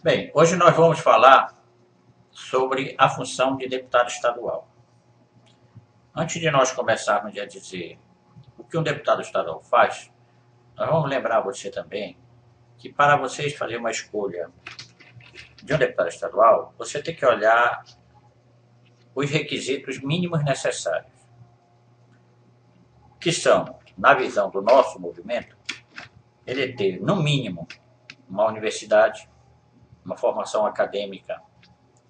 Bem, hoje nós vamos falar sobre a função de deputado estadual. Antes de nós começarmos a dizer o que um deputado estadual faz, nós vamos lembrar você também que para vocês fazerem uma escolha de um deputado estadual, você tem que olhar os requisitos mínimos necessários, que são, na visão do nosso movimento, ele ter, no mínimo, uma universidade, uma formação acadêmica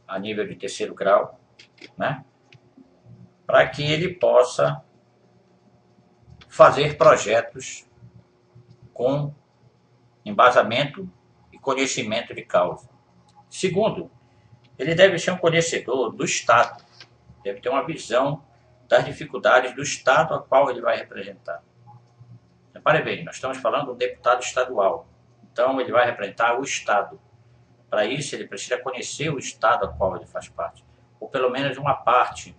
a nível de terceiro grau, né? Para que ele possa fazer projetos com embasamento e conhecimento de causa. Segundo, ele deve ser um conhecedor do Estado, deve ter uma visão das dificuldades do Estado a qual ele vai representar. Repare bem, nós estamos falando de um deputado estadual, então ele vai representar o Estado. Para isso, ele precisa conhecer o Estado a qual ele faz parte, ou pelo menos uma parte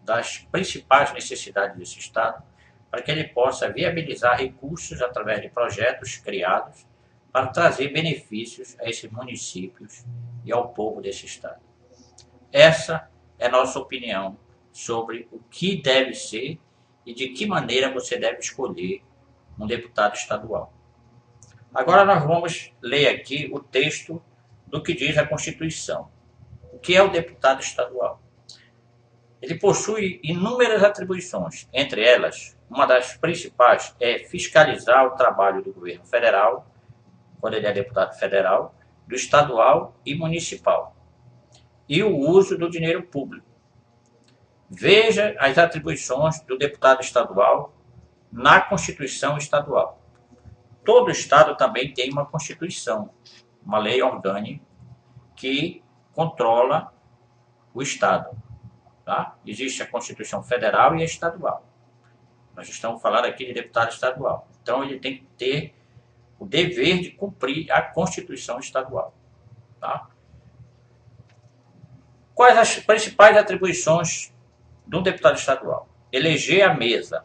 das principais necessidades desse Estado, para que ele possa viabilizar recursos através de projetos criados para trazer benefícios a esses municípios e ao povo desse Estado. Essa é a nossa opinião sobre o que deve ser e de que maneira você deve escolher um deputado estadual. Agora nós vamos ler aqui o texto do que diz a Constituição. O que é o deputado estadual? Ele possui inúmeras atribuições, entre elas, uma das principais é fiscalizar o trabalho do governo federal, quando ele é deputado federal, do estadual e municipal, e o uso do dinheiro público. Veja as atribuições do deputado estadual na Constituição estadual. Todo estado também tem uma Constituição, uma lei orgânica que controla o Estado. Tá? Existe a Constituição Federal e a estadual. Nós estamos falando aqui de deputado estadual. Então, ele tem que ter o dever de cumprir a Constituição estadual. Tá? Quais as principais atribuições de um deputado estadual? Eleger a mesa.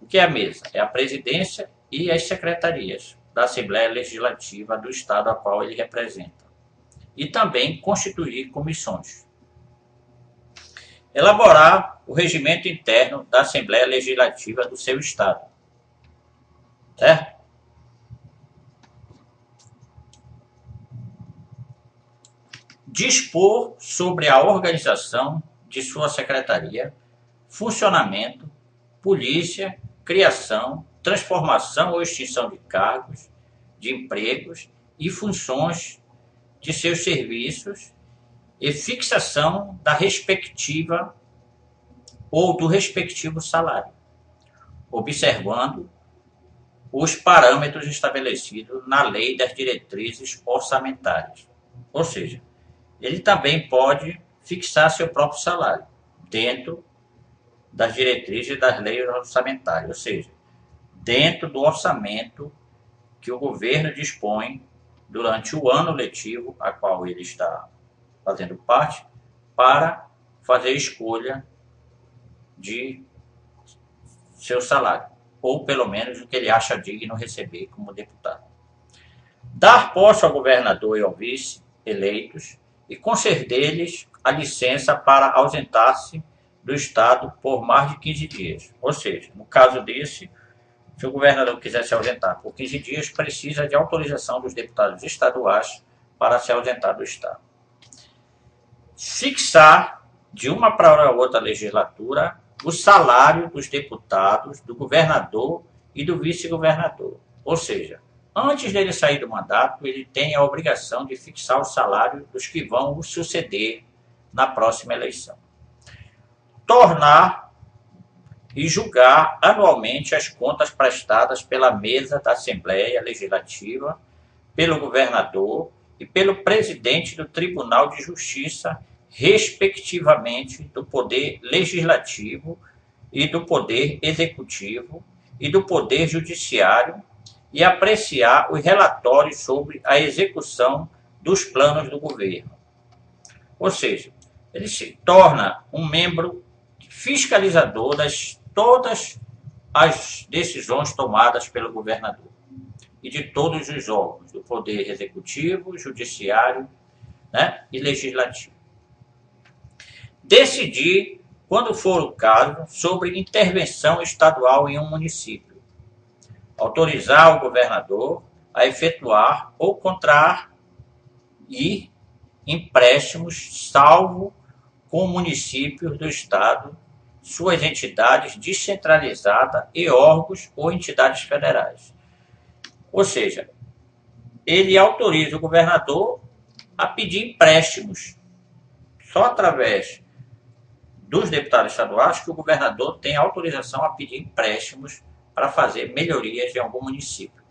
O que é a mesa? É a presidência e as secretarias da Assembleia Legislativa do Estado a qual ele representa. E também constituir comissões. Elaborar o regimento interno da Assembleia Legislativa do seu Estado. Certo? Dispor sobre a organização de sua secretaria, funcionamento, polícia, criação, transformação ou extinção de cargos, de empregos e funções de seus serviços e fixação da respectiva ou do respectivo salário, observando os parâmetros estabelecidos na Lei das Diretrizes Orçamentárias. Ou seja, ele também pode fixar seu próprio salário dentro das diretrizes das leis orçamentárias, ou seja, dentro do orçamento que o governo dispõe durante o ano letivo a qual ele está fazendo parte, para fazer escolha de seu salário, ou pelo menos o que ele acha digno receber como deputado. Dar posse ao governador e ao vice eleitos e conceder-lhes a licença para ausentar-se do Estado por mais de 15 dias. Ou seja, no caso desse, se o governador quiser se ausentar por 15 dias, precisa de autorização dos deputados estaduais para se ausentar do Estado. Fixar, de uma para outra legislatura, o salário dos deputados, do governador e do vice-governador. Ou seja, antes dele sair do mandato, ele tem a obrigação de fixar o salário dos que vão o suceder na próxima eleição. Tornar e julgar anualmente as contas prestadas pela mesa da Assembleia Legislativa, pelo governador e pelo presidente do Tribunal de Justiça, respectivamente do Poder Legislativo e do Poder Executivo e do Poder Judiciário, e apreciar os relatórios sobre a execução dos planos do governo. Ou seja, ele se torna um membro fiscalizador das todas as decisões tomadas pelo governador. e de todos os órgãos do Poder Executivo, Judiciário, né, e Legislativo. Decidir, quando for o caso, sobre intervenção estadual em um município. Autorizar o governador a efetuar ou contrair empréstimos, salvo com municípios do Estado, suas entidades descentralizadas e órgãos ou entidades federais. Ou seja, ele autoriza o governador a pedir empréstimos. Só através dos deputados estaduais que o governador tem autorização a pedir empréstimos para fazer melhorias em algum município.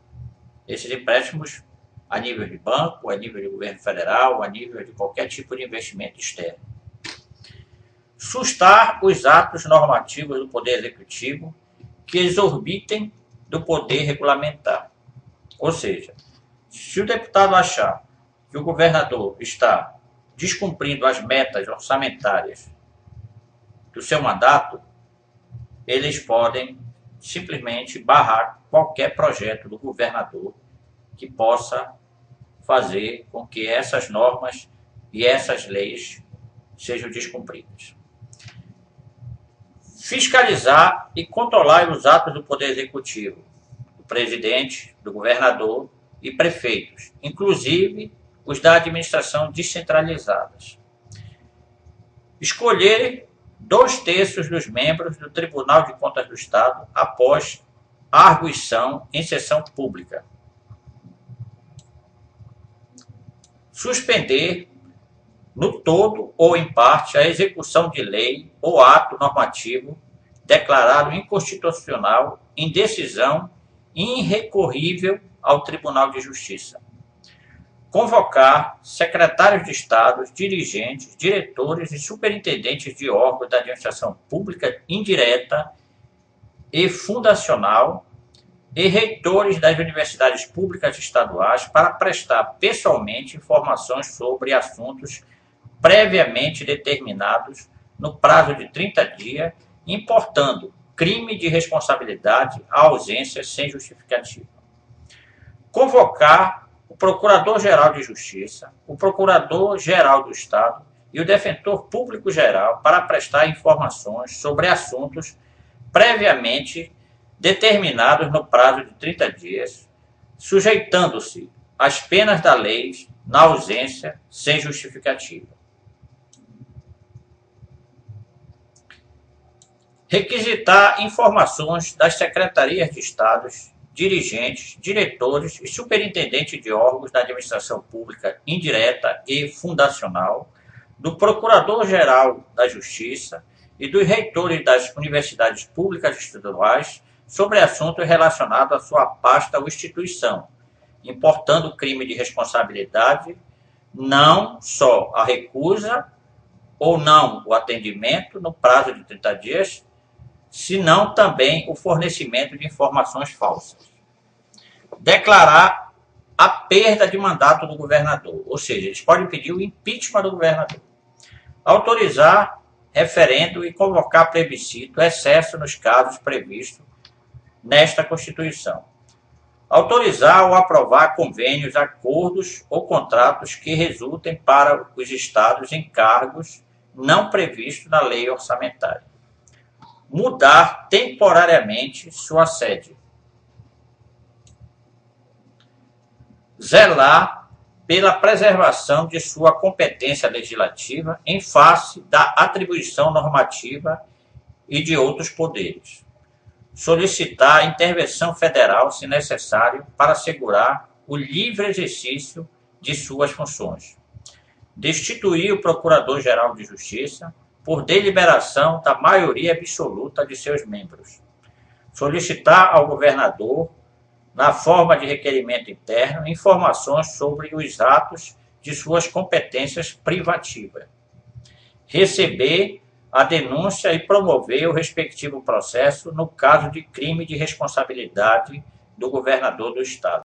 Esses empréstimos a nível de banco, a nível de governo federal, a nível de qualquer tipo de investimento externo. Sustar os atos normativos do Poder Executivo que exorbitem do poder regulamentar. Ou seja, se o deputado achar que o governador está descumprindo as metas orçamentárias do seu mandato, eles podem simplesmente barrar qualquer projeto do governador que possa fazer com que essas normas e essas leis sejam descumpridas. Fiscalizar e controlar os atos do Poder Executivo, do presidente, do governador e prefeitos, inclusive os da administração descentralizadas. Escolher 2/3 dos membros do Tribunal de Contas do Estado após arguição em sessão pública. Suspender, no todo ou em parte, a execução de lei ou ato normativo declarado inconstitucional em decisão irrecorrível ao Tribunal de Justiça. Convocar secretários de Estado, dirigentes, diretores e superintendentes de órgãos da administração pública indireta e fundacional e reitores das universidades públicas estaduais para prestar pessoalmente informações sobre assuntos previamente determinados no prazo de 30 dias, importando crime de responsabilidade à ausência sem justificativa. Convocar o Procurador-Geral de Justiça, o Procurador-Geral do Estado e o Defensor Público-Geral para prestar informações sobre assuntos previamente determinados no prazo de 30 dias, sujeitando-se às penas da lei na ausência sem justificativa. Requisitar informações das secretarias de estados, dirigentes, diretores e superintendentes de órgãos da administração pública indireta e fundacional, do Procurador-Geral da Justiça e dos reitores das universidades públicas estaduais sobre assuntos relacionados à sua pasta ou instituição, importando crime de responsabilidade não só a recusa ou não o atendimento no prazo de 30 dias, senão também o fornecimento de informações falsas. Declarar a perda de mandato do governador, ou seja, eles podem pedir o impeachment do governador. Autorizar referendo e convocar plebiscito, excesso nos casos previstos nesta Constituição. Autorizar ou aprovar convênios, acordos ou contratos que resultem para os estados em cargos não previstos na lei orçamentária. Mudar temporariamente sua sede. Zelar pela preservação de sua competência legislativa em face da atribuição normativa e de outros poderes. Solicitar intervenção federal, se necessário, para assegurar o livre exercício de suas funções. Destituir o Procurador-Geral de Justiça por deliberação da maioria absoluta de seus membros. Solicitar ao governador, na forma de requerimento interno, informações sobre os atos de suas competências privativas. Receber a denúncia e promover o respectivo processo no caso de crime de responsabilidade do governador do Estado.